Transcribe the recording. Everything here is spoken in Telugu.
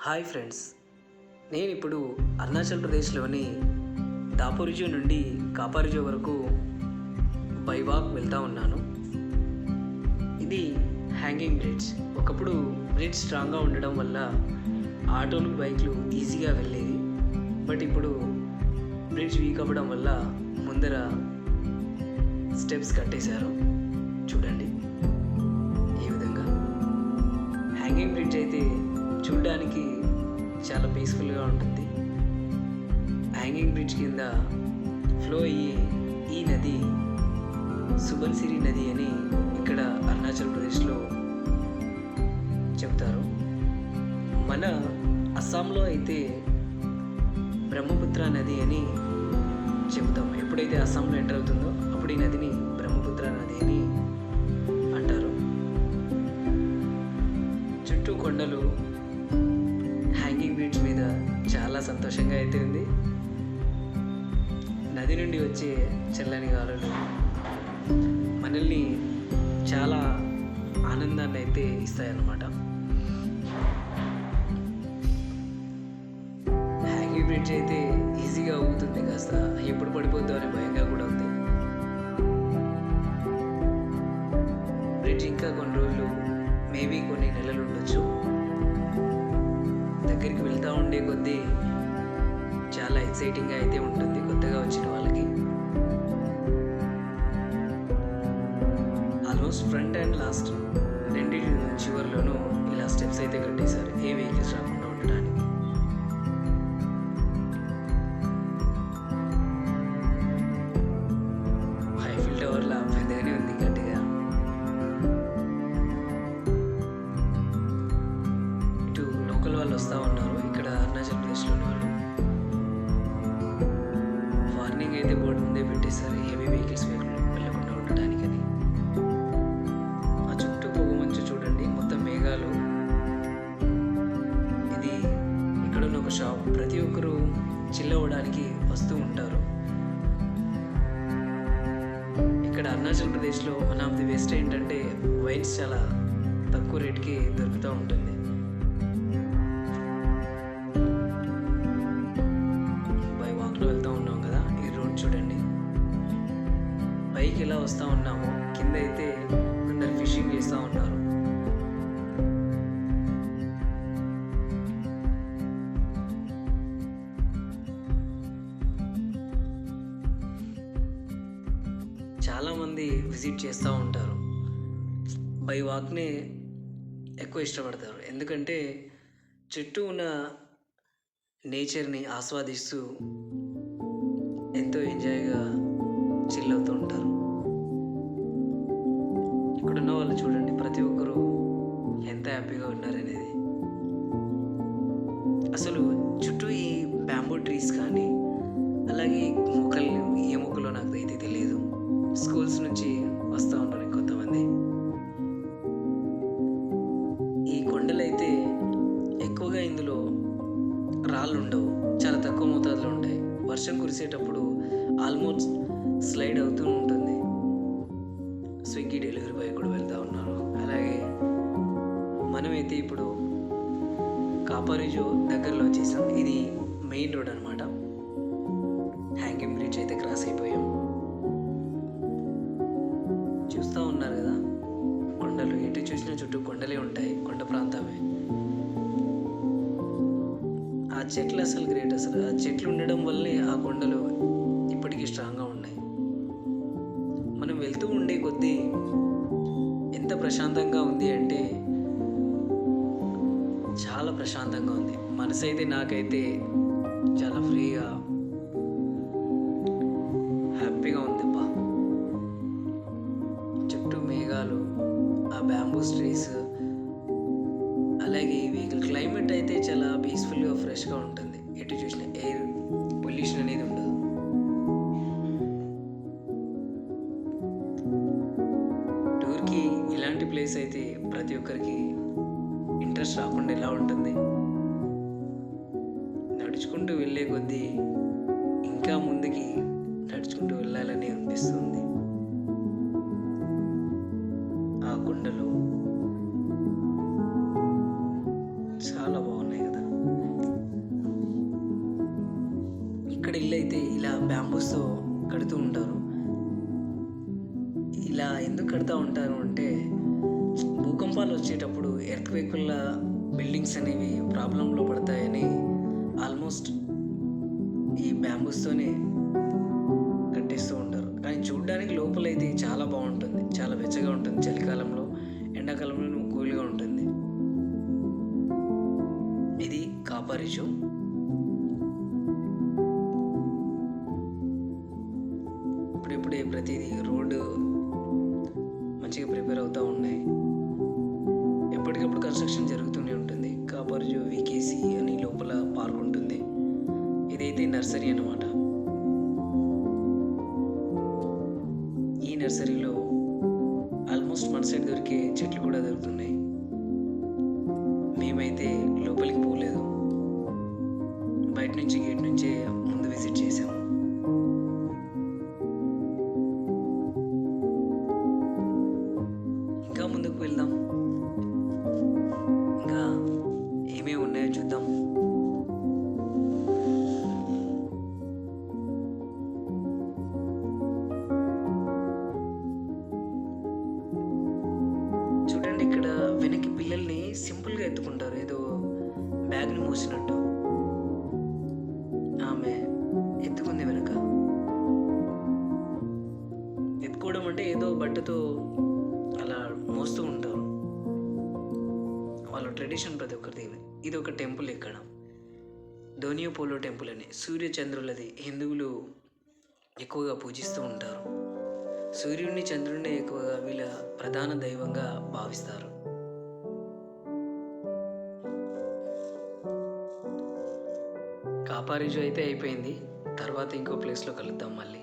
హాయ్ ఫ్రెండ్స్, నేను ఇప్పుడు అరుణాచల్ ప్రదేశ్లోని దాపోరిజో నుండి కాపారిజో వరకు బై వాక్ వెళ్తూ ఉన్నాను. ఇది హ్యాంగింగ్ బ్రిడ్జ్. ఒకప్పుడు బ్రిడ్జ్ స్ట్రాంగ్గా ఉండడం వల్ల ఆటోలు బైక్లు ఈజీగా వెళ్ళేవి. బట్ ఇప్పుడు బ్రిడ్జ్ వీక్ అవ్వడం వల్ల ముందర స్టెప్స్ కట్టేశారు. చూడండి ఈ విధంగా. హ్యాంగింగ్ బ్రిడ్జ్ అయితే చూడడానికి చాలా పీస్ఫుల్గా ఉంటుంది. హ్యాంగింగ్ బ్రిడ్జ్ కింద ఫ్లో అయ్యే ఈ నది సుబన్సిరి నది అని ఇక్కడ అరుణాచల్ ప్రదేశ్లో చెప్తారు. మన అస్సాంలో అయితే బ్రహ్మపుత్ర నది అని చెప్తాం. ఎప్పుడైతే అస్సాంలో ఎంటర్ అవుతుందో అప్పుడు ఈ నదిని బ్రహ్మపుత్ర నది అని అంటారు. చుట్టూ కొండలు, హ్యాంగింగ్ బ్రిడ్జ్ మీద చాలా సంతోషంగా అయితే ఉంది. నది నుండి వచ్చే చల్లని గాలులు మనల్ని చాలా ఆనందాన్ని అయితే ఇస్తాయన్నమాట. హ్యాంగింగ్ బ్రిడ్జ్ అయితే ఈజీగా అవుతుంది, కాస్త ఎప్పుడు పడిపోద్దో అనే భయంగా కూడా ఉంది. బ్రిడ్జ్ ఇంకా కొన్ని రోజులు, మేబీ కొన్ని నెలలు ఉండొచ్చు. దగ్గరికి వెళ్తూ ఉండే కొద్దీ చాలా ఎక్సైటింగ్గా అయితే ఉంటుంది కొత్తగా వచ్చిన వాళ్ళకి. ఆల్మోస్ట్ ఫ్రంట్ అండ్ లాస్ట్ రెండింటి చివరిలోనూ ఇలా స్టెప్స్ అయితే కట్టేశారు ఏ వెహికల్స్ రాకుండా ఉండడానికి. ఐఫిల్ టవర్లా పెద్దగానే ఉంది, గట్టిగా. ఇటు లోకల్ వాళ్ళు వస్తూ ఉన్నారు ఇక్కడ అరుణాచల్ ప్రదేశ్లోని వాళ్ళు. వార్నింగ్ అయితే బోర్డు ముందే పెట్టేశారు హెవీ వెహికల్స్ వెళ్ళకుండా ఉండడానికని. ఆ చుట్టూ పొగ మంచు చూడండి, మొత్తం మేఘాలు. ఇది ఇక్కడున్న ఒక షాప్. ప్రతి ఒక్కరూ చిల్ అవ్వడానికి వస్తూ ఉంటారు. ఇక్కడ అరుణాచల్ ప్రదేశ్లో వన్ ఆఫ్ ది బెస్ట్ ఏంటంటే వైన్స్ చాలా తక్కువ రేట్కి దొరుకుతూ ఉంటుంది. బై వాక్లో వెళ్తూ ఉన్నాం కదా, ఈ రోడ్ చూడండి. పైకి ఎలా వస్తూ ఉన్నామో కింద అయితే అందరు ఫిషింగ్ చేస్తూ ఉన్నారు. చాలామంది విజిట్ చేస్తూ ఉంటారు. బై వాక్నే ఎక్కువ ఇష్టపడతారు, ఎందుకంటే చుట్టూ ఉన్న నేచర్ని ఆస్వాదిస్తూ ఎంతో ఎంజాయ్గా చిల్ అవుతూ ఉంటారు. ఇక్కడున్న వాళ్ళు చూడండి, ప్రతి ఒక్కరూ ఎంత హ్యాపీగా ఉన్నారనేది. అసలు చుట్టూ ఈ బ్యాంబూ ట్రీస్ కానీ, అలాగే మొక్కలు, ఏ మొక్కలో నాకు అయితే తెలియదు. స్కూల్స్ నుంచి వస్తూ ఉంటారు ఇంకొంతమంది. ఈ కొండలైతే ఎక్కువగా ఇందులో రాళ్ళు ఉండవు, చాలా తక్కువ మోతాదులో ఉంటాయి. వర్షం కురిసేటప్పుడు ఆల్మోస్ట్ స్లైడ్ అవుతూ ఉంటుంది. స్విగ్గీ డెలివరీ బాయ్ కూడా వెళ్తూ ఉన్నారు. అలాగే మనమైతే ఇప్పుడు కాపారిజో దగ్గరలో వచ్చేసాం. ఇది మెయిన్ రోడ్ అనమాట. హ్యాంగింగ్ బ్రిడ్జ్ అయితే క్రాస్ అయిపోయాం. చూస్తూ ఉన్నారు కదా కొండలు, ఎటు చూసినా చుట్టూ కొండలే ఉంటాయి, కొండ ప్రాంతమే. ఆ చెట్లు అసలు గ్రేట్. అసలు ఆ చెట్లు ఉండడం వల్లే ఆ కొండలు ఇప్పటికీ స్ట్రాంగ్గా ఉన్నాయి. మనం వెళ్తూ ఉండే కొద్దీ ఎంత ప్రశాంతంగా ఉంది అంటే చాలా ప్రశాంతంగా ఉంది. మనసు అయితే నాకైతే చాలా ఫ్రీగా, హ్యాపీగా ఉంది. చుట్టూ మేఘాలు, ఆ బ్యాంబూ ట్రీస్, అలాగే ఈ వెహికల్ క్లైమేట్ అయితే చాలా పీస్ఫుల్గా, ఫ్రెష్గా ఉంటుంది. ఎటు చూసిన ఎయిర్ పొల్యూషన్ అనేది ఉండదు. టూర్కి ఇలాంటి ప్లేస్ అయితే ప్రతి ఒక్కరికి ఇంట్రెస్ట్ రాకుండా ఎలా ఉంటుంది? నడుచుకుంటూ వెళ్ళే కొద్దీ ఇంకా ముందుకి నడుచుకుంటూ వెళ్ళాలని అనిపిస్తుంది. ఆ కొండలు చాలా బాగున్నాయి కదా. ఇల్లు అయితే ఇలా బ్యాంబూస్తో కడుతూ ఉంటారు. ఇలా ఎందుకు కడతా ఉంటారు అంటే భూకంపాలు వచ్చేటప్పుడు ఎర్త్‌క్వేక్ వల్ల బిల్డింగ్స్ అనేవి ప్రాబ్లంలో పడతాయని ఆల్మోస్ట్ ఈ బ్యాంబూస్తోనే కట్టేస్తూ ఉంటారు. కానీ చూడ్డానికి లోపలైతే చాలా బాగుంటుంది. చాలా వెచ్చగా ఉంటుంది. చలికాలంలో, ఎండాకాలంలో కూల్గా ఉంటుంది. ఇది కాపారిజో. ఇప్పుడిప్పుడే ప్రతిదీ రోడ్డు మంచిగా ప్రిపేర్ అవుతూ ఉన్నాయి. ఎప్పటికప్పుడు కన్స్ట్రక్షన్ జరుగుతూనే ఉంటుంది. కాపారిజో వికేసి అని లోపల పార్క్ ఉంటుంది. ఇదైతే నర్సరీ అన్నమాట. ఈ నర్సరీలో ఆల్మోస్ట్ మన సైడ్ దొరికే చెట్లు కూడా దొరుకుతున్నాయి. మేమైతే లోపలికి పోలేదు. బయట నుంచి గేట్ నుంచే ముందు విజిట్ చేసాము. ఇంకా ముందుకు వెళ్దాం. ఇంకా ఏమేమి ఉన్నాయో చూద్దాం. చూడండి, ఇక్కడ వెనక్కి పిల్లల్ని సింపుల్గా ఎత్తుకుంటారు. ఏదో బ్యాగ్ని మోసినట్టు ఆమె ఎత్తుకుంది వెనక. ఎత్తుకోవడం అంటే ఏదో బట్టతో అలా మోస్తూ ఉంటారు. వాళ్ళ ట్రెడిషన్ ప్రతి ఒక్కరిది. ఇది ఒక టెంపుల్ ఇక్కడ, ధోనియో పోలో టెంపుల్ అని. సూర్య చంద్రులది హిందువులు ఎక్కువగా పూజిస్తూ ఉంటారు. సూర్యుడిని చంద్రుడిని ఎక్కువగా వీళ్ళ ప్రధాన దైవంగా భావిస్తారు. కాపారిజో అయితే అయిపోయింది. తర్వాత ఇంకో ప్లేస్లో కలుద్దాం మళ్ళీ.